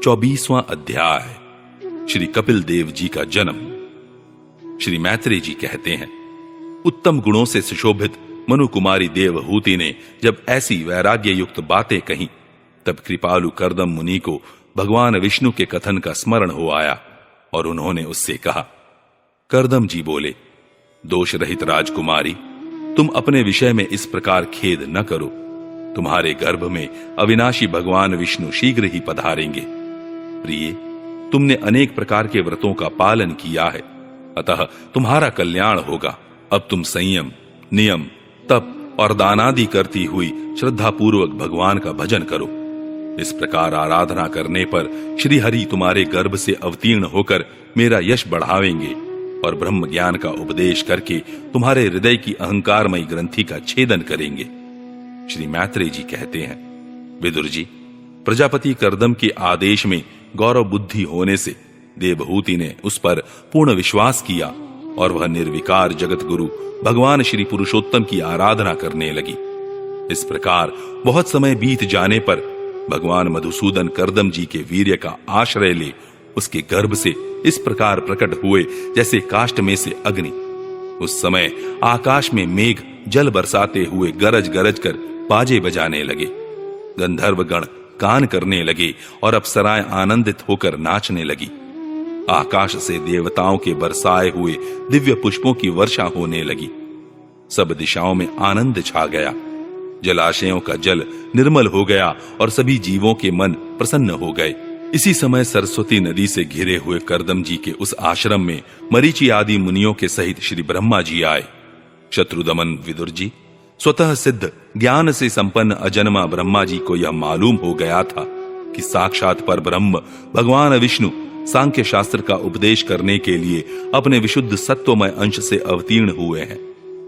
24वां अध्याय। श्री कपिल देव जी का जन्म। श्री मैत्रेय जी कहते हैं, उत्तम गुणों से सुशोभित मनु कुमारी देवहूति ने जब ऐसी वैराग्य युक्त बातें कहीं, तब कृपालु कर्दम मुनि को भगवान विष्णु के कथन का स्मरण हो आया और उन्होंने उससे कहा। कर्दम जी बोले, दोष रहित राजकुमारी, तुम अपने विषय में इस प्रकार खेद न करो। तुम्हारे गर्भ में अविनाशी भगवान विष्णु शीघ्र ही पधारेंगे। प्रिय, तुमने अनेक प्रकार के व्रतों का पालन किया है, अतः तुम्हारा कल्याण होगा। अब तुम संयम, नियम, तप और दानादि करती हुई श्रद्धा पूर्वक भगवान का भजन करो। इस प्रकार आराधना करने पर श्री हरि तुम्हारे गर्भ से अवतीर्ण होकर मेरा यश बढ़ावेंगे और ब्रह्म ज्ञान का उपदेश करके तुम्हारे हृदय की अहंकारमयी ग्रंथि का छेदन करेंगे। श्री मैत्रेय जी कहते हैं, विदुर जी, प्रजापति कर्दम के आदेश में गौरव बुद्धि होने से देवहूति ने उस पर पूर्ण विश्वास किया और वह निर्विकार जगत गुरु भगवान श्री पुरुषोत्तम की आराधना करने लगी। इस प्रकार बहुत समय बीत जाने पर भगवान मधुसूदन कर्दम जी के वीर्य का आश्रय ले उसके गर्भ से इस प्रकार प्रकट हुए जैसे काष्ठ में से अग्नि। उस समय आकाश में मेघ जल बरसाते हुए गरज गरज कर बाजे बजाने लगे। गंधर्व गण गान करने लगे और अप्सराएं आनंदित होकर नाचने लगी। आकाश से देवताओं के बरसाए हुए दिव्य पुष्पों की वर्षा होने लगी। सब दिशाओं में आनंद छा गया। जलाशयों का जल निर्मल हो गया और सभी जीवों के मन प्रसन्न हो गए। इसी समय सरस्वती नदी से घिरे हुए कर्दम जी के उस आश्रम में मरीचि आदि मुनियों के सहित श्री ब्रह्मा जी आए। शत्रुदमन विदुर जी, स्वतः सिद्ध ज्ञान से संपन्न अजन्मा ब्रह्मा जी को यह मालूम हो गया था कि साक्षात पर ब्रह्म भगवान विष्णु सांख्य शास्त्र का उपदेश करने के लिए अपने विशुद्ध सत्वमय अंश से अवतीर्ण हुए हैं।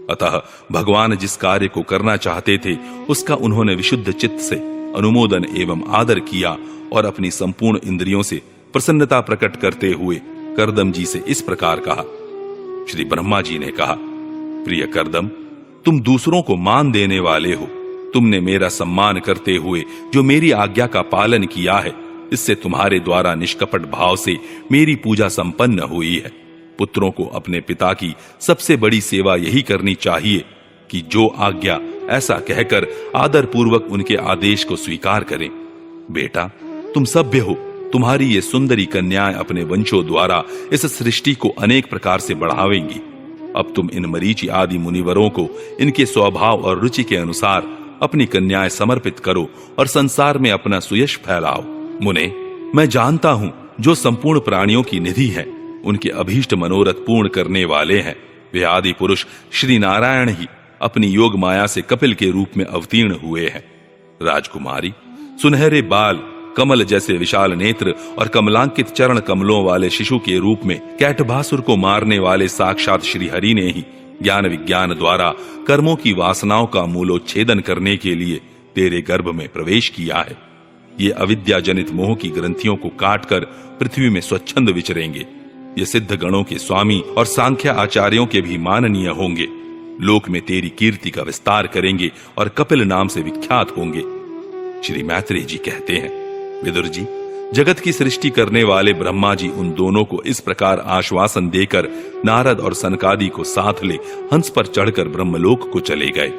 अतः भगवान जिस कार्य को करना चाहते थे उसका उन्होंने विशुद्ध चित्त से अनुमोदन एवं आदर किया और अपनी संपूर्ण इंद्रियों से प्रसन्नता प्रकट करते हुए कर्दम जी से इस प्रकार कहा। श्री ब्रह्मा जी ने कहा, प्रिय कर्दम, तुम दूसरों को मान देने वाले हो। तुमने मेरा सम्मान करते हुए जो मेरी आज्ञा का पालन किया है, इससे तुम्हारे द्वारा निष्कपट भाव से मेरी पूजा संपन्न हुई है। पुत्रों को अपने पिता की सबसे बड़ी सेवा यही करनी चाहिए कि जो आज्ञा ऐसा कहकर आदर पूर्वक उनके आदेश को स्वीकार करें। बेटा, तुम सभ्य हो। तुम्हारी ये सुंदरी कन्याएं अपने वंशों द्वारा इस सृष्टि को अनेक प्रकार से बढ़ावेंगी। अब तुम इन मरीचि आदि मुनिवरों को इनके स्वभाव और रुचि के अनुसार अपनी कन्याएं समर्पित करो और संसार में अपना सुयश फैलाओ। मुने, मैं जानता हूं जो संपूर्ण प्राणियों की निधि है, उनके अभीष्ट मनोरथ पूर्ण करने वाले हैं। वे आदि पुरुष श्री नारायण ही अपनी योग माया से कपिल के रूप में अवतीर्ण हुए हैं। राजकुमारी, सुनहरे बाल, कमल जैसे विशाल नेत्र और कमलांकित चरण कमलों वाले शिशु के रूप में कैटभासुर को मारने वाले साक्षात श्री हरि ने ही ज्ञान विज्ञान द्वारा कर्मों की वासनाओं का मूलोच्छेदन करने के लिए तेरे गर्भ में प्रवेश किया है। ये अविद्या जनित मोह की ग्रंथियों को काटकर पृथ्वी में स्वच्छंद विचरेंगे। ये सिद्ध गणों के स्वामी और सांख्य आचार्यों के भी माननीय होंगे। लोक में तेरी कीर्ति का विस्तार करेंगे और कपिल नाम से विख्यात होंगे। श्री मैत्रेय जी कहते हैं, विदुर जी, जगत की सृष्टि करने वाले ब्रह्मा जी उन दोनों को इस प्रकार आश्वासन देकर नारद और सनकादि को साथ ले हंस पर चढ़कर ब्रह्मलोक को चले गए।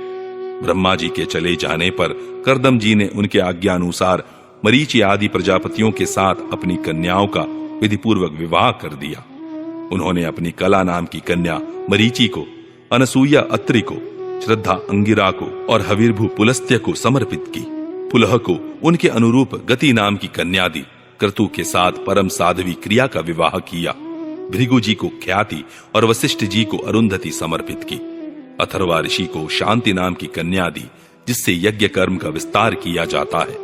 ब्रह्मा जी के चले जाने पर कर्दम जी ने उनके आज्ञानुसार मरीचि आदि प्रजापतियों के साथ अपनी कन्याओं का विधिपूर्वक विवाह कर दिया। उन्होंने अपनी कला नाम की कन्या मरीचि को, अनसूया अत्रि को, श्रद्धा अंगिरा को और हविर्भु पुलस्त्य को समर्पित की। पुलह को उनके अनुरूप गति नाम की कन्या दी। क्रतु के साथ परम साध्वी क्रिया का विवाह किया। भृगु जी को ख्याति और वशिष्ठ जी को अरुंधति समर्पित की। अथर्वा ऋषि को शांति नाम की कन्या दी, जिससे यज्ञ कर्म का विस्तार किया जाता है।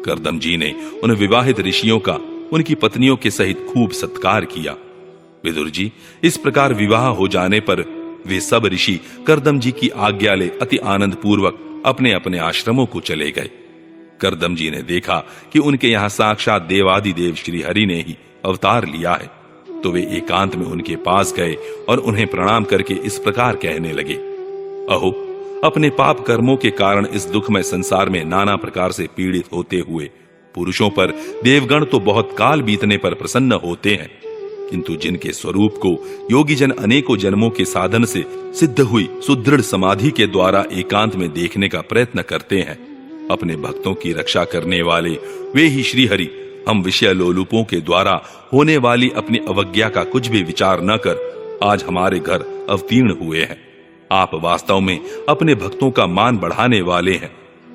कर्दम जी ने उन विवाहित ऋषियों का उनकी पत्नियों के सहित खूब सत्कार किया। विदुर जी, इस प्रकार विवाह हो जाने पर वे सब ऋषि कर्दम जी की आज्ञा ले अति आनंद पूर्वक अपने अपने आश्रमों को चले गए। कर्दम जी ने देखा कि उनके यहाँ साक्षात देवादिदेव श्री हरि ने ही अवतार लिया है, तो वे एकांत में उनके पास गए और उन्हें प्रणाम करके इस प्रकार कहने लगे, अहो, अपने पाप कर्मों के कारण इस दुखमय संसार में नाना प्रकार से पीड़ित होते हुए पुरुषों पर देवगण तो बहुत काल बीतने पर प्रसन्न होते हैं, किंतु जिनके स्वरूप को योगी जन अनेकों जन्मों के साधन से सिद्ध हुई सुदृढ़ समाधि के द्वारा एकांत में देखने का प्रयत्न करते हैं, अपने भक्तों की रक्षा करने वाले वे ही श्री हरि हम विषय लोलुपों के द्वारा होने वाली अपनी अवज्ञा का कुछ भी विचार न कर आज हमारे घर अवतीर्ण हुए हैं। आप वास्तव में अपने भक्तों का मान बढ़ाने वाले हैं।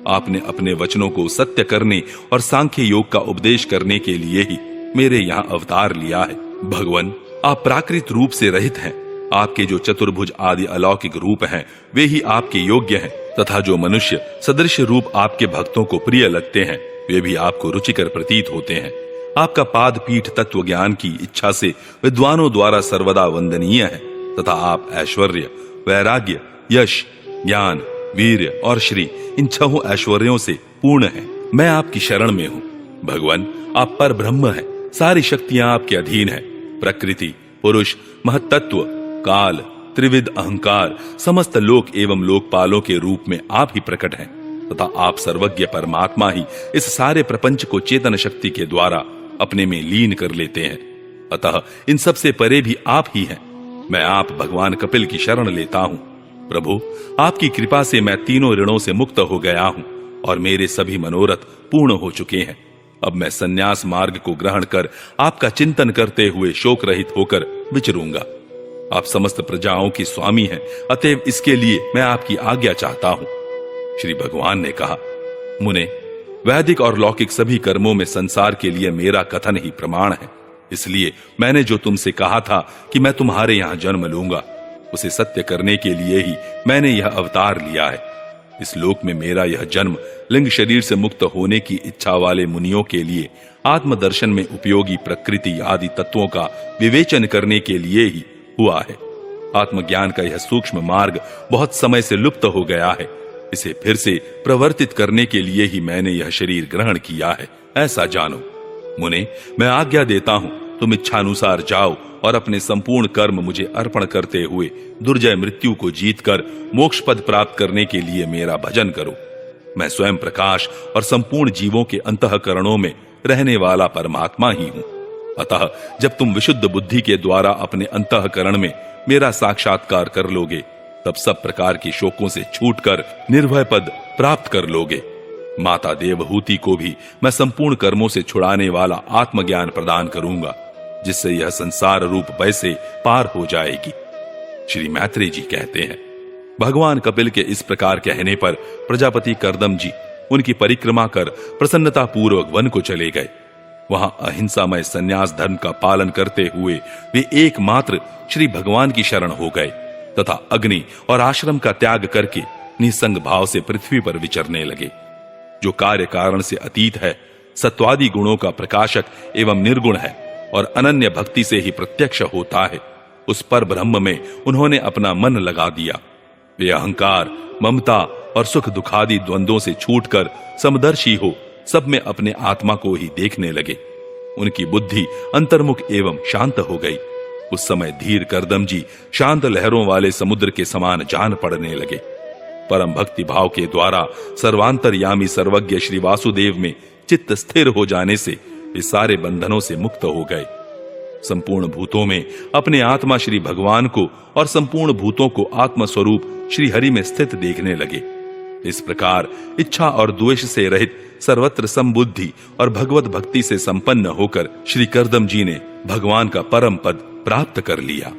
आपने अपने वचनों को सत्य करने और सांख्य योग का उपदेश करने के लिए ही मेरे यहाँ अवतार लिया है। भगवान, आप प्राकृत रूप से रहित हैं। आपके जो चतुर्भुज आदि अलौकिक रूप हैं वे ही आपके योग्य हैं, तथा जो मनुष्य सदृश रूप आपके भक्तों को प्रिय लगते हैं वे भी आपको रुचिकर प्रतीत होते हैं। आपका पाद पीठ तत्व ज्ञान की इच्छा से विद्वानों द्वारा सर्वदा वंदनीय है, तथा आप ऐश्वर्य, वैराग्य, यश, ज्ञान, वीर्य और श्री इन छहों ऐश्वर्यों से पूर्ण हैं। मैं आपकी शरण में हूँ। भगवान, आप पर ब्रह्म हैं। सारी शक्तियां आपके अधीन हैं। प्रकृति, पुरुष, महत्तत्व, काल, त्रिविध अहंकार, समस्त लोक एवं लोकपालों के रूप में आप ही प्रकट हैं, तथा आप सर्वज्ञ परमात्मा ही इस सारे प्रपंच को चेतन शक्ति के द्वारा अपने में लीन कर लेते हैं। अतः इन सब से परे भी आप ही हैं। मैं आप भगवान कपिल की शरण लेता हूँ। प्रभु, आपकी कृपा से मैं तीनों ऋणों से मुक्त हो गया हूँ और मेरे सभी मनोरथ पूर्ण हो चुके हैं। अब मैं संन्यास मार्ग को ग्रहण कर आपका चिंतन करते हुए शोक रहित होकर विचरूंगा। आप समस्त प्रजाओं की स्वामी हैं, अतएव इसके लिए मैं आपकी आज्ञा चाहता हूं। श्री भगवान ने कहा, मुने, वैदिक और लौकिक सभी कर्मों में संसार के लिए मेरा कथन ही प्रमाण है। इसलिए मैंने जो तुमसे कहा था कि मैं तुम्हारे यहां जन्म लूंगा, उसे सत्य करने के लिए ही मैंने यह अवतार लिया है। इस लोक में मेरा यह जन्म लिंग शरीर से मुक्त होने की इच्छा वाले मुनियों के लिए आत्मदर्शन में उपयोगी प्रकृति आदि तत्वों का विवेचन करने के लिए ही हुआ है। आत्मज्ञान का यह सूक्ष्म मार्ग बहुत समय से लुप्त हो गया है। इसे फिर से प्रवर्तित करने के लिए ही मैंने यह शरीर ग्रहण किया है, ऐसा जानो। मुने, मैं आज्ञा देता हूं, तुम इच्छानुसार जाओ और अपने संपूर्ण कर्म मुझे अर्पण करते हुए दुर्जय मृत्यु को जीतकर मोक्ष पद प्राप्त करने के लिए मेरा भजन करो। मैं स्वयं प्रकाश और संपूर्ण जीवों के अंतःकरणों में रहने वाला परमात्मा ही हूं। अतः जब तुम विशुद्ध बुद्धि के द्वारा अपने अंतःकरण में मेरा साक्षात्कार कर लोगे, तब सब प्रकार के शोकों से छूटकर निर्भय पद प्राप्त कर लोगे। माता देवहूति को भी मैं संपूर्ण कर्मों से छुड़ाने वाला आत्मज्ञान प्रदान करूंगा, जिससे यह संसार रूप भय से पार हो जाएगी। श्री मैत्रेय जी कहते हैं, भगवान कपिल के इस प्रकार कहने पर प्रजापति कर्दम जी उनकी परिक्रमा कर प्रसन्नता पूर्वक वन को चले गए। वहां अहिंसामय संन्यास धर्म का पालन करते हुए वे एकमात्र श्री भगवान की शरण हो गए तथा अग्नि और आश्रम का त्याग करके निसंग भाव से पृथ्वी पर विचरने लगे। जो कार्य कारण से अतीत है, सत्वादि गुणों का प्रकाशक एवं निर्गुण है और अनन्य भक्ति से ही प्रत्यक्ष होता है, उस पर ब्रह्म में उन्होंने अपना मन लगा दिया। वे अहंकार, ममता और सुख दुखादि द्वंद्वों से छूटकर समदर्शी हो सब में अपने आत्मा को ही देखने लगे। उनकी बुद्धि अंतर्मुख एवं शांत हो गई। उस समय धीर कर्दम जी शांत लहरों वाले समुद्र के समान जान पड़ने लगे। परम भक्ति भाव के द्वारा सर्वांतरयामी सर्वज्ञ श्री वासुदेव में चित्त स्थिर हो जाने से वे सारे बंधनों से मुक्त हो गए। संपूर्ण भूतों में अपने आत्मा श्री भगवान को और संपूर्ण भूतों को आत्म स्वरूप श्री हरि में स्थित देखने लगे। इस प्रकार इच्छा और द्वेष से रहित सर्वत्र समबुद्धि और भगवत भक्ति से संपन्न होकर श्री कर्दम जी ने भगवान का परम पद प्राप्त कर लिया।